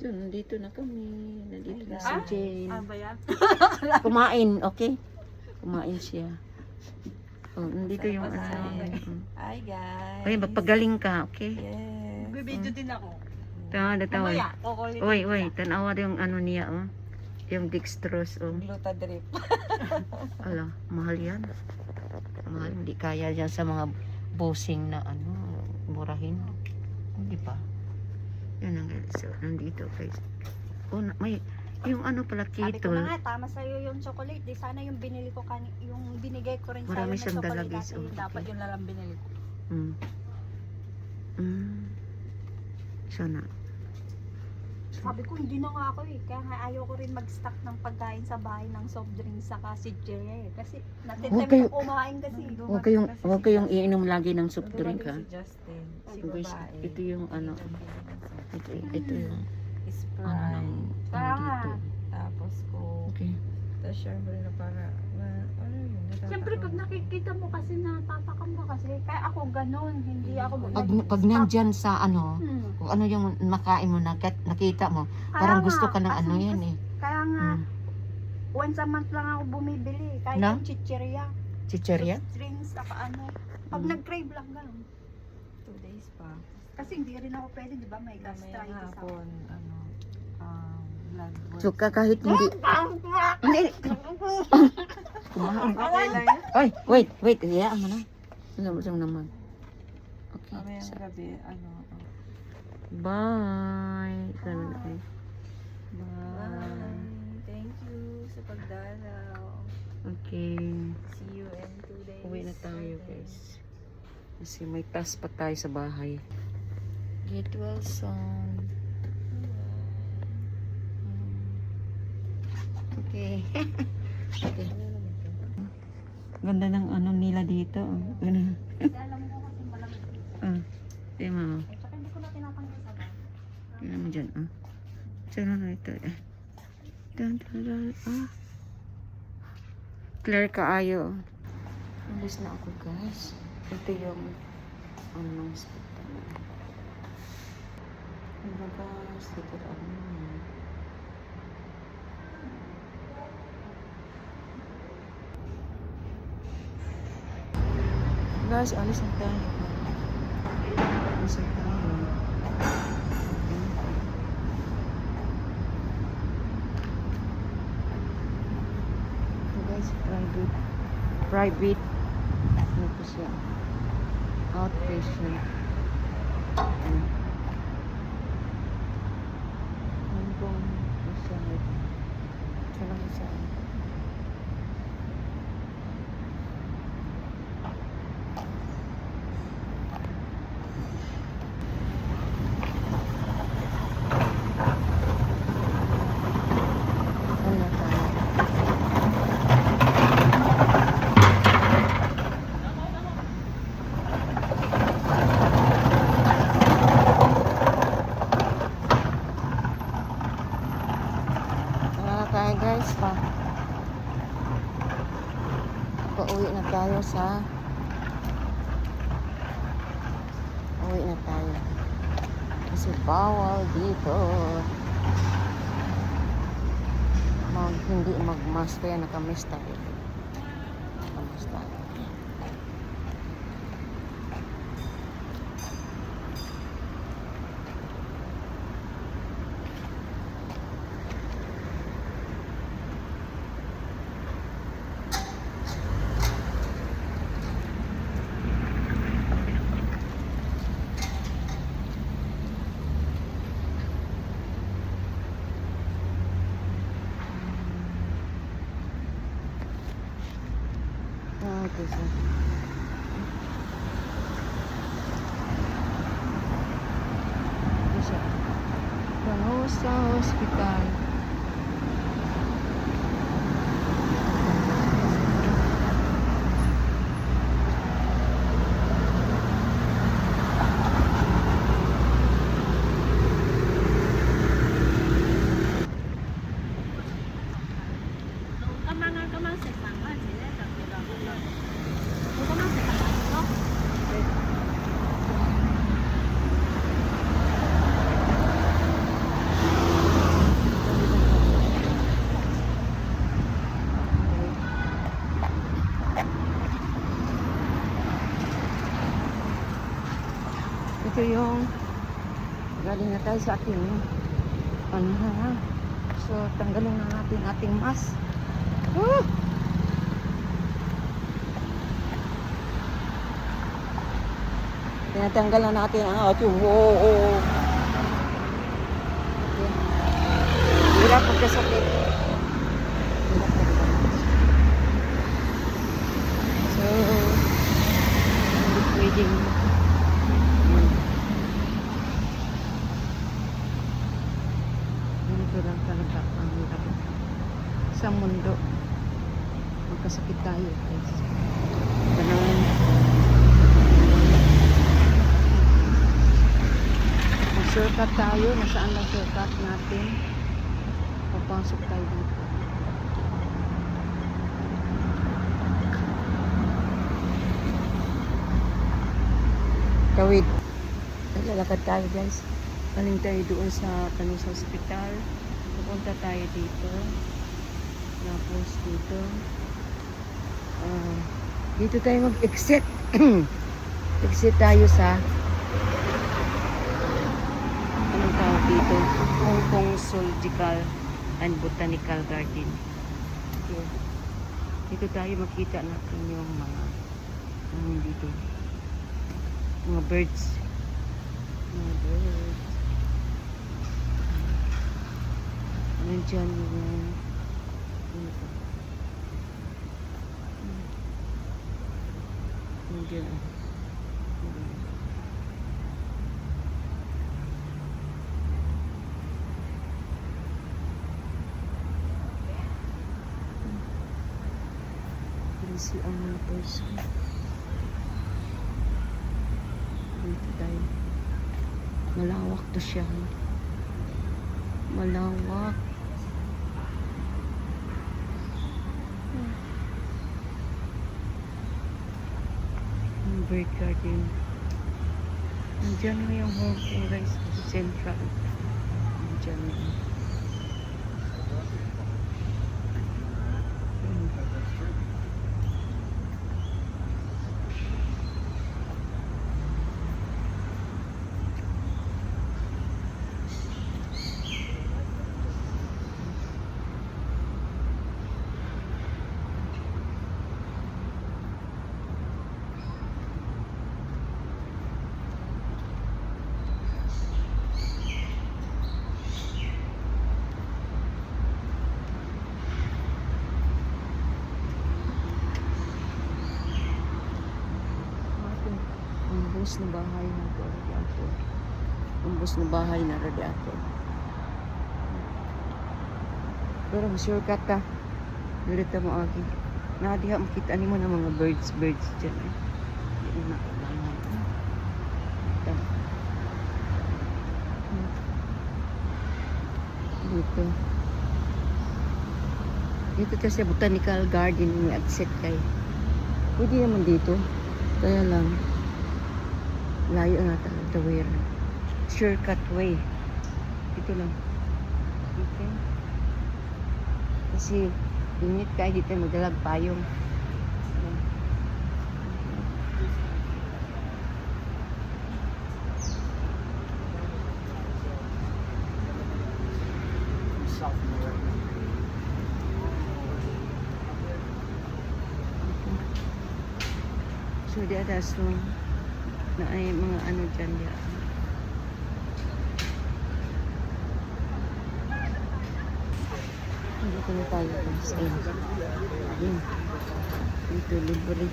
Nandito na kami. Nandito na si Jane. ba yan? Kumain, okay? Kumain siya. Oh, nandito yung ano. Hi guys. Oy, magpagaling ka, okay? Yes. Bibidyo din ako. Tawad. Kukulit. Oy, tanawa yung ano niya, oh. Yung dextrose, oh. Glutadrip. Ala, mahal yan. Mahal, hindi kaya yan sa mga busing na ano, murahin. Hindi pa. Yan ang so, nandito guys. Oh, may yung ano pala Sabi ko na kettle. nga, tama sa'yo yung chocolate. Di sana yung binili ko yung binigay ko rin sa'yo Marami na siyang chocolate dala, guys. dati. Oh, Dapat okay. yun na lang binili ko. Sana. Sabi ko, hindi na nga ako eh. Kaya nga ayaw ko rin mag-stock ng pagkain sa bahay ng soft drinks saka si Jay. Kasi Huwag natitempt kayo- ko kumain kasi. Huwag kayong iinom lagi ng soft drink, ha. Si Justin. Si Guys, babae. ito yung ano, ito yung Sprite. ano ng ano dito. Tapos ko. Okay. Tapos syempre na para, ano yun? Siyempre pag nakikita mo kasi natatakam ka kasi. Kaya ako ganun. Hindi ako Pag nandyan sa ano, Hmm. kung ano yung nakain mo, nakita mo, Kaya parang nga, gusto ka ng kasi ano yan eh. Kaya nga, Hmm. once a month lang ako bumibili. Kahit Na? yung chichirya. Chicherya? Soft drinks, saka ano. Pag Hmm. nag-crave lang ganun. 2 days pa. Kasi hindi rin ako pwede, di ba? May Mamaya gastritis ako. hapon, ano, blood work. So, kahit hindi, hindi, kumain. Okay lang yan? Ay, wait, hayaan mo na. Ano naman. Okay. Mamaya ng gabi, ano, Bye. Sabi na kayo. bye. Thank you sa pagdalaw. Okay. See you in 2 days. Uwi na tayo, guys. Kasi may task pa tayo sa bahay. Get well soon. Okay. Okay. Ganda ng ano nila dito. Ano? Kasi alam ko kasi malamig. Tingnan mo. At saka hindi ko na tinatanggal sa bahay. Tingnan mo dyan. Saan na ito? Clear kaayo. Alis na ako, guys. Ito yung ano hospital. Ano ba? Dito ano. Guys, alis na tayo. Alis na tayo. Ito guys, private. Ano po siya? Outpatient. Ano pong masyad? Salam sa ano tayo? Wala tayo guys pa. Pauwi na tayo Uwi na tayo. Kasi bawal dito. Hindi mag-mask kaya naka-mask tayo. Naka-mask tayo. Okay, so. Ito siya. Sa hospital. Kamang sa tangan. Sila, sabi ko lang. Kamang sa tangan. No? yung galing na tayo sa ating ano ha. So tanggalin na natin ating mask. Woo! Tinatanggal na natin ang ating hirap pagkasakit. So hindi pwedeng ganito lang talaga ang hirap sa mundo. Magkasakit tayo guys. Ganun. Mag-shortcut tayo. Nasaan lang shortcut natin? Papasok tayo dito. Tawid. Lalakad tayo guys. Galing tayo doon sa sa hospital. Pupunta tayo dito. Tapos dito. Dito tayo mag-exit. Exit tayo sa anong tawag dito? Hong Kong Zoological and Botanical Garden. Okay. Dito tayo makita natin yung mga dito. Mga birds. Mga birds. Nandiyan yung nandiyan busy ang mga person. Dito tayo. Malawak to siya. Malawak. Bird garden. Nandiyan na yung Hong Kong guys. Central. Nandiyan na. Umbos na bahay na radiator. Umbos na bahay na radiator. Pero shortcut ta. Dito mo agi. Nadiha makita nimo na mga birds dyan eh. Hindi na kailangan. Dito. Dito kasi botanical garden may exit kay. Pwede naman dito. Kaya lang layo nga talaga way. Shortcut way. Dito lang. Okay. Kasi init kayo dito magdalag payong. So di atas no na ay mga ano dyan diyan. Dito na tayo guys. Ayun. Dito libre.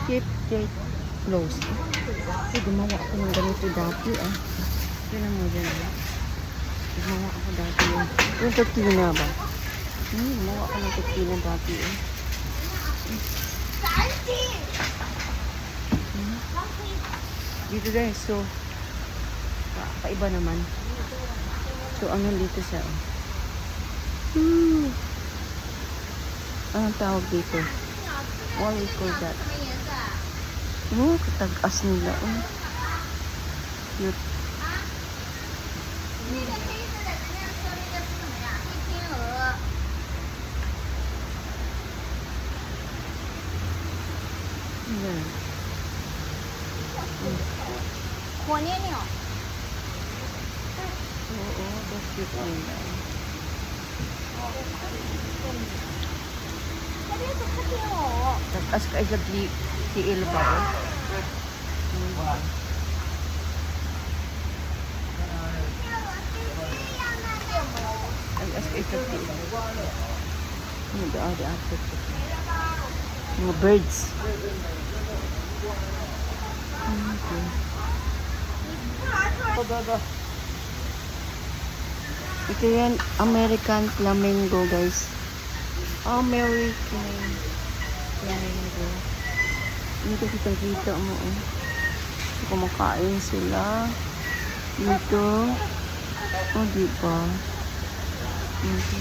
Keep gate closed. Kasi gumawa ako ng ganito dati ah. Tignan mo dyan. Gumawa ako dati yun. Yung tukina ba? Gumawa ako ng tukina dati eh. Dito guys, so paiba naman. So ano dito siya? Anong tawag dito? What we call that? Katag-as nila. Cute. Ayan. Kunin niyo. Oo, that's cute nila. Seryoso kasi o. Tapos ka isa tiil ba ko? Ay, as ka isa tiil. Ano ba? Ada apa ito? Mga birds. Okay. Ito yan, American flamingo, guys. American flamingo. Dito kita mo, oh. Kumakain sila. Dito. Oh, diba? Dito.